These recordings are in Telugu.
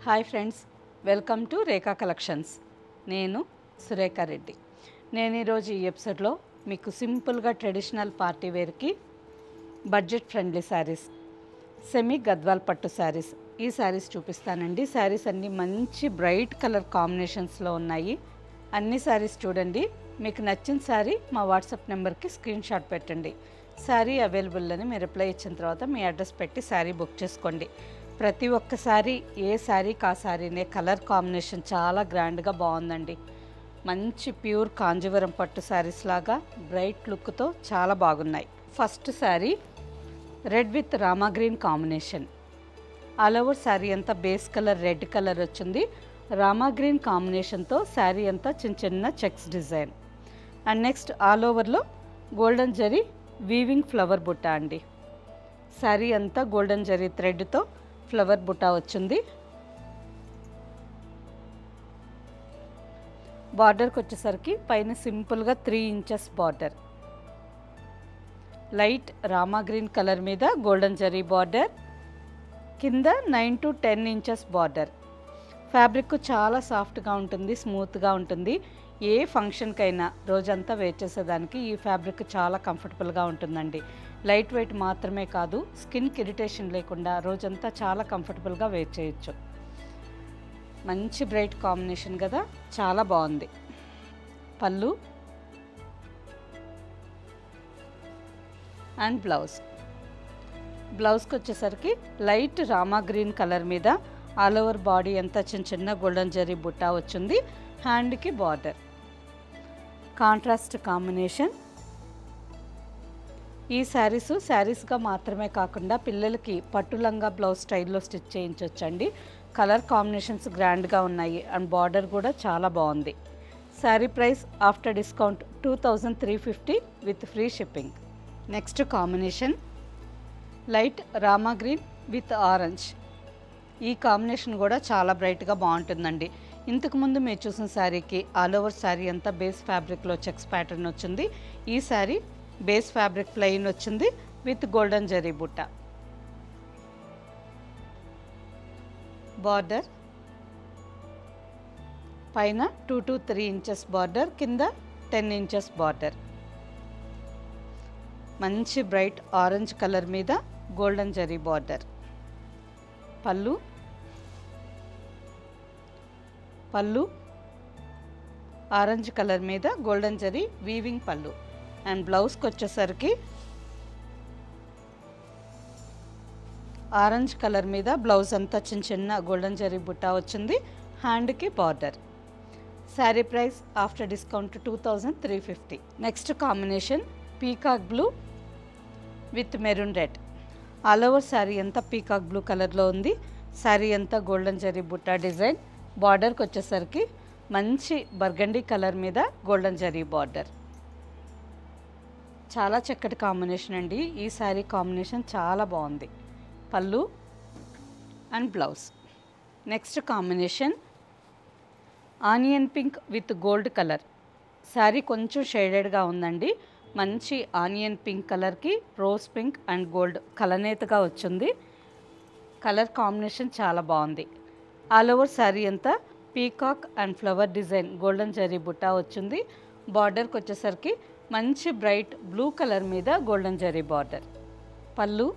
Hi friends, welcome to Rekha collections. నేను సురేఖ రెడ్డి. నేను ఈరోజు ఈ ఎపిసోడ్లో మీకు సింపుల్గా ట్రెడిషనల్ పార్టీ వేర్కి budget friendly saris, semi Gadwal పట్టు శారీస్, ఈ శారీస్ చూపిస్తానండి. శారీస్ అన్నీ మంచి బ్రైట్ కలర్ కాంబినేషన్స్లో ఉన్నాయి. అన్ని శారీస్ చూడండి. మీకు నచ్చిన శారీ మా వాట్సాప్ నెంబర్కి స్క్రీన్ షాట్ పెట్టండి. శారీ అవైలబుల్ అని మీరు రిప్లై ఇచ్చిన తర్వాత మీ అడ్రస్ పెట్టి శారీ బుక్ చేసుకోండి. ప్రతి ఒక్క శారీ ఏ శారీకి ఆ శారీనే కలర్ కాంబినేషన్ చాలా గ్రాండ్గా బాగుందండి. మంచి ప్యూర్ కాంజీవరం పట్టు శారీస్ లాగా బ్రైట్ లుక్తో చాలా బాగున్నాయి. First sari red with Rama green combination. All over sari అంతా బేస్ కలర్ రెడ్ కలర్ వచ్చింది. రామా గ్రీన్ కాంబినేషన్తో శారీ అంతా చిన్న చిన్న checks design. And next all ఓవర్లో గోల్డెన్ జరీ వీవింగ్ ఫ్లవర్ బుట్ట అండి. శారీ అంతా గోల్డెన్ జరీ థ్రెడ్తో ఫ్లవర్ బుట్ట వచ్చింది. బార్డర్కి వచ్చేసరికి పైన సింపుల్గా 3 inches border, light Rama green colour మీద గోల్డెన్ జరీ బార్డర్, కింద 9 to 10 ఇంచెస్ బార్డర్. ఫ్యాబ్రిక్ చాలా సాఫ్ట్గా ఉంటుంది, స్మూత్గా ఉంటుంది. ఏ ఫంక్షన్కైనా రోజంతా వేర్ చేసేదానికి ఈ ఫ్యాబ్రిక్ చాలా కంఫర్టబుల్గా ఉంటుందండి. లైట్ వెయిట్ మాత్రమే కాదు, స్కిన్కి ఇరిటేషన్ లేకుండా రోజంతా చాలా కంఫర్టబుల్గా వేర్ చేయొచ్చు. మంచి బ్రైట్ కాంబినేషన్ కదా, చాలా బాగుంది. పళ్ళు అండ్ బ్లౌజ్కి వచ్చేసరికి లైట్ రామా గ్రీన్ కలర్ మీద ఆల్ ఓవర్ బాడీ అంతా చిన్న చిన్న గోల్డెన్ జరీ బుట్ట వచ్చింది. హ్యాండ్కి బార్డర్, కాంట్రాస్ట్ కాంబినేషన్. ఈ శారీస్గా మాత్రమే కాకుండా పిల్లలకి పట్టు లంగా బ్లౌజ్ స్టైల్లో స్టిచ్ చేయించవచ్చండి. కలర్ కాంబినేషన్స్ గ్రాండ్గా ఉన్నాయి అండ్ బార్డర్ కూడా చాలా బాగుంది. Sari price after discount 2350 with free shipping. Next combination light Rama green with orange. ఈ కాంబినేషన్ కూడా చాలా బ్రైట్గా బాగుంటుందండి. ఇంతకుముందు మీరు చూసిన శారీకి ఆల్ ఓవర్ శారీ అంతా బేస్ ఫ్యాబ్రిక్లో చెక్స్ ప్యాటర్న్ వచ్చింది. ఈ శారీ బేస్ ఫ్యాబ్రిక్ ప్లెయిన్ వచ్చింది విత్ గోల్డెన్ జరీ బుట్ట. బార్డర్ పైన 2 to 3 ఇంచెస్ బార్డర్, కింద 10 ఇంచెస్ బార్డర్. మంచి బ్రైట్ ఆరెంజ్ కలర్ మీద గోల్డెన్ జరీ బార్డర్. పళ్ళు ఆరెంజ్ కలర్ మీద గోల్డెన్ జరీ వీవింగ్ పళ్ళు. అండ్ బ్లౌజ్కి వచ్చేసరికి ఆరెంజ్ కలర్ మీద బ్లౌజ్ అంతా చిన్న చిన్న గోల్డెన్ జరీ బుట్ట వచ్చింది. హ్యాండ్కి border. Sari price after discount 2350. Next combination peacock blue with maroon red. All over sari అంతా పీకాక్ బ్లూ కలర్లో ఉంది. శారీ అంతా గోల్డెన్ జరీ బుట్ట డిజైన్. బార్డర్కి వచ్చేసరికి మంచి బర్గండీ కలర్ మీద గోల్డెన్ జరీ బార్డర్. చాలా చక్కటి కాంబినేషన్ అండి. ఈ శారీ కాంబినేషన్ చాలా బాగుంది. పళ్ళు and blouse. Next combination onion pink with gold colour. Sari కొంచెం షేడెడ్గా ఉందండి. మంచి ఆనియన్ పింక్ కలర్కి రోజ్ పింక్ అండ్ గోల్డ్ కలనేతగా వచ్చింది. కలర్ కాంబినేషన్ చాలా బాగుంది. ఆల్ ఓవర్ శారీ అంతా peacock and flower design golden జరీ బుట్ట వచ్చింది. బార్డర్కి వచ్చేసరికి మంచి బ్రైట్ బ్లూ కలర్ మీద గోల్డెన్ జరీ బార్డర్. పళ్ళు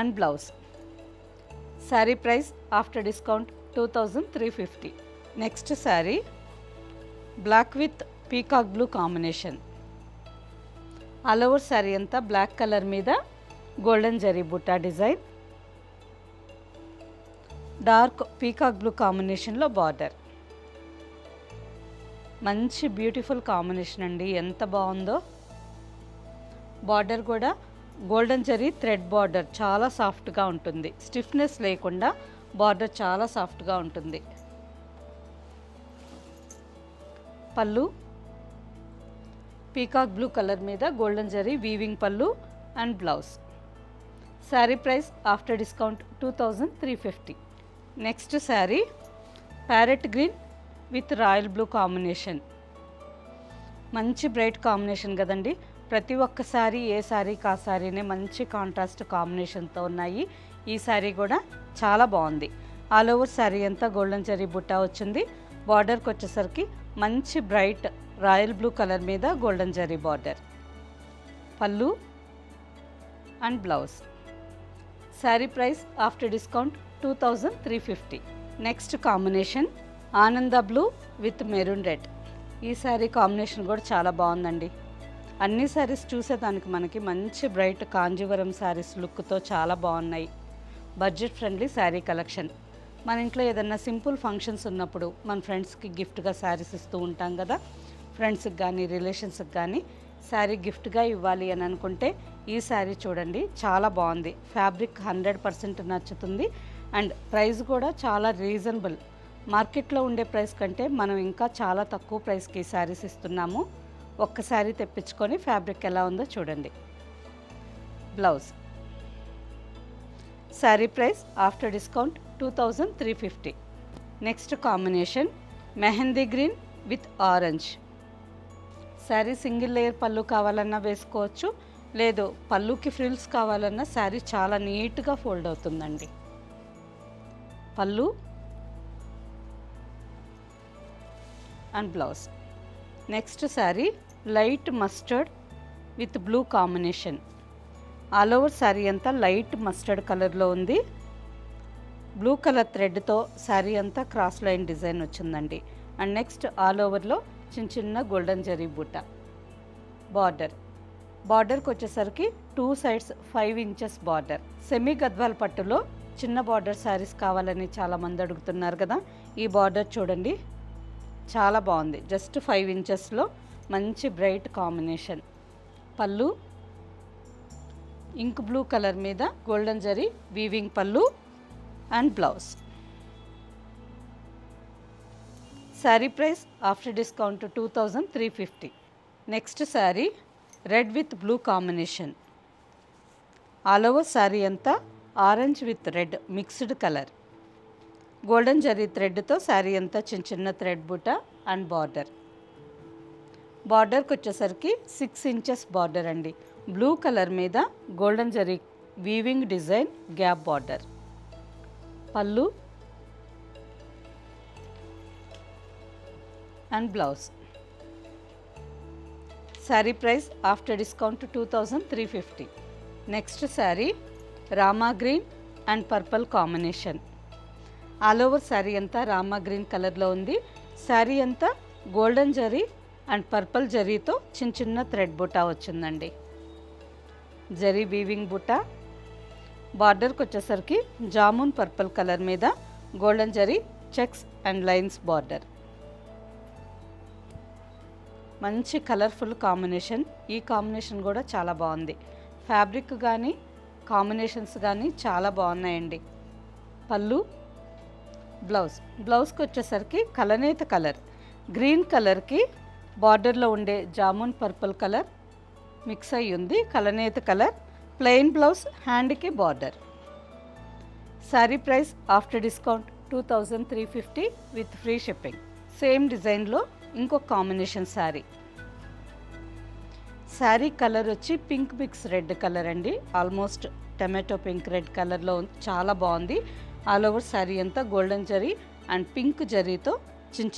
and blouse. Sari price after discount 2350. Next sari black with peacock blue combination. All over sari అంతా బ్లాక్ కలర్ మీద గోల్డెన్ జరీ బుట్ట డిజైన్. డార్క్ పీకాక్ బ్లూ కాంబినేషన్లో బార్డర్. మంచి బ్యూటిఫుల్ కాంబినేషన్ అండి, ఎంత బాగుందో. బార్డర్ కూడా గోల్డెన్ జరీ థ్రెడ్ బార్డర్, చాలా సాఫ్ట్గా ఉంటుంది. స్టిఫ్నెస్ లేకుండా బార్డర్ చాలా సాఫ్ట్గా ఉంటుంది. పళ్ళు పీకాక్ బ్లూ కలర్ మీద గోల్డెన్ జరీ వీవింగ్ పళ్ళు and blouse. Sari price after discount 2350. Next sari parrot green with royal blue combination. మంచి బ్రైట్ కాంబినేషన్ కదండి. ప్రతి ఒక్క శారీ ఏ శారీకి ఆ శారీనే మంచి కాంట్రాస్ట్ కాంబినేషన్తో ఉన్నాయి. ఈ శారీ కూడా చాలా బాగుంది. ఆల్ ఓవర్ శారీ అంతా గోల్డెన్ జరీ బుట్టా వచ్చింది. బార్డర్కి వచ్చేసరికి మంచి బ్రైట్ రాయల్ బ్లూ కలర్ మీద గోల్డెన్ జరీ బార్డర్. పళ్ళు and blouse. Sari price after discount 2350. Next combination ఆనంద బ్లూ విత్ మెరూన్ రెడ్. ఈ శారీ కాంబినేషన్ కూడా చాలా బాగుందండి. అన్ని శారీస్ చూసేదానికి మనకి మంచి బ్రైట్ కాంజీవరం శారీస్ లుక్తో చాలా బాగున్నాయి. Budget friendly sari collection. మన ఇంట్లో ఏదన్నా సింపుల్ ఫంక్షన్స్ ఉన్నప్పుడు మన ఫ్రెండ్స్కి గిఫ్ట్గా శారీస్ ఇస్తూ ఉంటాం కదా. ఫ్రెండ్స్కి కానీ రిలేషన్స్కి కానీ శారీ గిఫ్ట్గా ఇవ్వాలి అని అనుకుంటే ఈ శారీ చూడండి, చాలా బాగుంది. ఫ్యాబ్రిక్ 100% నచ్చుతుంది అండ్ ప్రైస్ కూడా చాలా రీజనబుల్. మార్కెట్లో ఉండే ప్రైస్ కంటే మనం ఇంకా చాలా తక్కువ ప్రైస్కి ఈ శారీస్ ఇస్తున్నాము. ఒక్క శారీ తెప్పించుకొని ఫ్యాబ్రిక్ ఎలా ఉందో చూడండి. Blouse. Sari price after discount 2350. Next combination mehndi green with orange. Sari single layer పళ్ళు కావాలన్నా వేసుకోవచ్చు, లేదు పళ్ళుకి ఫ్రిల్స్ కావాలన్నా శారీ చాలా నీట్గా ఫోల్డ్ అవుతుందండి. పళ్ళు and blouse. Next sari light mustard with blue combination. All over sari అంతా లైట్ మస్టర్డ్ కలర్లో ఉంది. బ్లూ కలర్ థ్రెడ్తో శారీ అంతా క్రాస్ లైన్ డిజైన్ వచ్చిందండి. అండ్ నెక్స్ట్ ఆల్ ఓవర్లో చిన్న చిన్న గోల్డెన్ జరీ బూట. బార్డర్కి వచ్చేసరికి 2 sides 5 inches border. Semi Gadwal పట్టులో చిన్న బార్డర్ శారీస్ కావాలని చాలామంది అడుగుతున్నారు కదా. ఈ బార్డర్ చూడండి, చాలా బాగుంది. జస్ట్ 5 ఇంచెస్లో మంచి బ్రైట్ కాంబినేషన్. పళ్ళు ఇంక్ బ్లూ కలర్ మీద గోల్డెన్ జరీ వీవింగ్ పళ్ళు and blouse. Sari price after discount 2350. Next sari red with blue combination. All over sari అంతా orange with red mixed colour. Golden జరీ థ్రెడ్తో శారీ అంతా చిన్న చిన్న థ్రెడ్ బూట అండ్ బార్డర్కి వచ్చేసరికి 6 ఇంచెస్ బార్డర్ అండి. బ్లూ కలర్ మీద golden zari weaving design gap border. పళ్ళు and blouse. Sari price after discount 2350. Next sari Rama green and purple combination. All over sari అంతా రామా గ్రీన్ కలర్లో ఉంది. శారీ అంతా గోల్డెన్ జరీ అండ్ పర్పుల్ జరీతో చిన్న చిన్న థ్రెడ్ బుటా వచ్చిందండి. జరీ వీవింగ్ బుటా. బార్డర్కి వచ్చేసరికి జామున్ పర్పుల్ కలర్ మీద golden zari checks and lines border. మంచి కలర్ఫుల్ కాంబినేషన్. ఈ కాంబినేషన్ కూడా చాలా బాగుంది. ఫ్యాబ్రిక్ కానీ కాంబినేషన్స్ కానీ చాలా బాగున్నాయండి. పళ్ళు బ్లౌజ్కి వచ్చేసరికి కలనేత కలర్ గ్రీన్ కలర్కి బార్డర్లో ఉండే జామున్ పర్పుల్ కలర్ మిక్స్ అయ్యి ఉంది. కలనేత కలర్. ప్లెయిన్ బ్లౌజ్, హ్యాండ్కి border. Sari price after discount 2350 with free shipping. Same డిజైన్లో ఇంకొక కాంబినేషన్ శారీ కలర్ వచ్చి పింక్ మిక్స్ రెడ్ కలర్ అండి. ఆల్మోస్ట్ టమాటో పింక్ రెడ్ కలర్లో చాలా బాగుంది. ఆల్ ఓవర్ శారీ అంతా గోల్డెన్ జరీ అండ్ పింక్ జరీతో చిన్న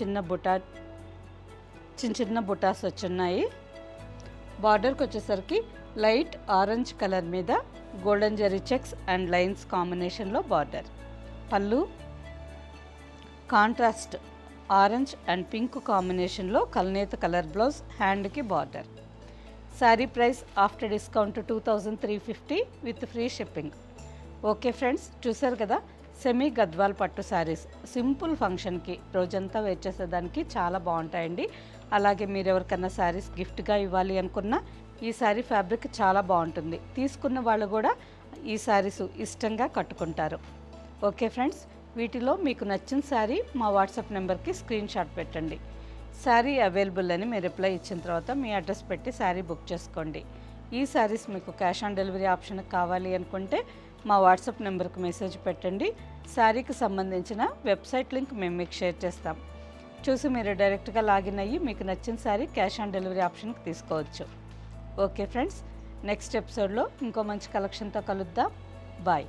చిన్న బుటాస్ వచ్చున్నాయి. బార్డర్కి వచ్చేసరికి లైట్ ఆరెంజ్ కలర్ మీద golden zari checks and lines కాంబినేషన్లో బార్డర్. పళ్ళు కాంట్రాస్ట్ ఆరెంజ్ అండ్ పింక్ కాంబినేషన్లో కల్నేత కలర్ బ్లౌజ్, హ్యాండ్కి border. Sari price after discount 2350 with free shipping. Okay friends, చూసారు కదా సెమీ గద్వాల్ పట్టు శారీస్. సింపుల్ ఫంక్షన్కి రోజంతా వేర్ చేసేదానికి చాలా బాగుంటాయండి. అలాగే మీరు ఎవరికన్నా శారీస్ గిఫ్ట్గా ఇవ్వాలి అనుకున్నా ఈ శారీ ఫ్యాబ్రిక్ చాలా బాగుంటుంది. తీసుకున్న వాళ్ళు కూడా ఈ శారీస్ ఇష్టంగా కట్టుకుంటారు. ఓకే ఫ్రెండ్స్, వీటిలో మీకు నచ్చిన శారీ మా వాట్సాప్ నెంబర్కి స్క్రీన్ షాట్ పెట్టండి. శారీ అవైలబుల్ అని మీరు రిప్లై ఇచ్చిన తర్వాత మీ అడ్రస్ పెట్టి శారీ బుక్ చేసుకోండి. ఈ శారీస్ మీకు క్యాష్ ఆన్ డెలివరీ ఆప్షన్ కావాలి అనుకుంటే మా వాట్సాప్ నెంబర్కి మెసేజ్ పెట్టండి. శారీకి సంబంధించిన వెబ్సైట్ లింక్ మేము మీకు షేర్ చేస్తాం. చూసి మీరు డైరెక్ట్గా లాగిన్ అయ్యి మీకు నచ్చిన శారీ క్యాష్ ఆన్ డెలివరీ ఆప్షన్కి తీసుకోవచ్చు. ఓకే ఫ్రెండ్స్, నెక్స్ట్ ఎపిసోడ్లో ఇంకో మంచి కలెక్షన్తో కలుద్దాం. బాయ్.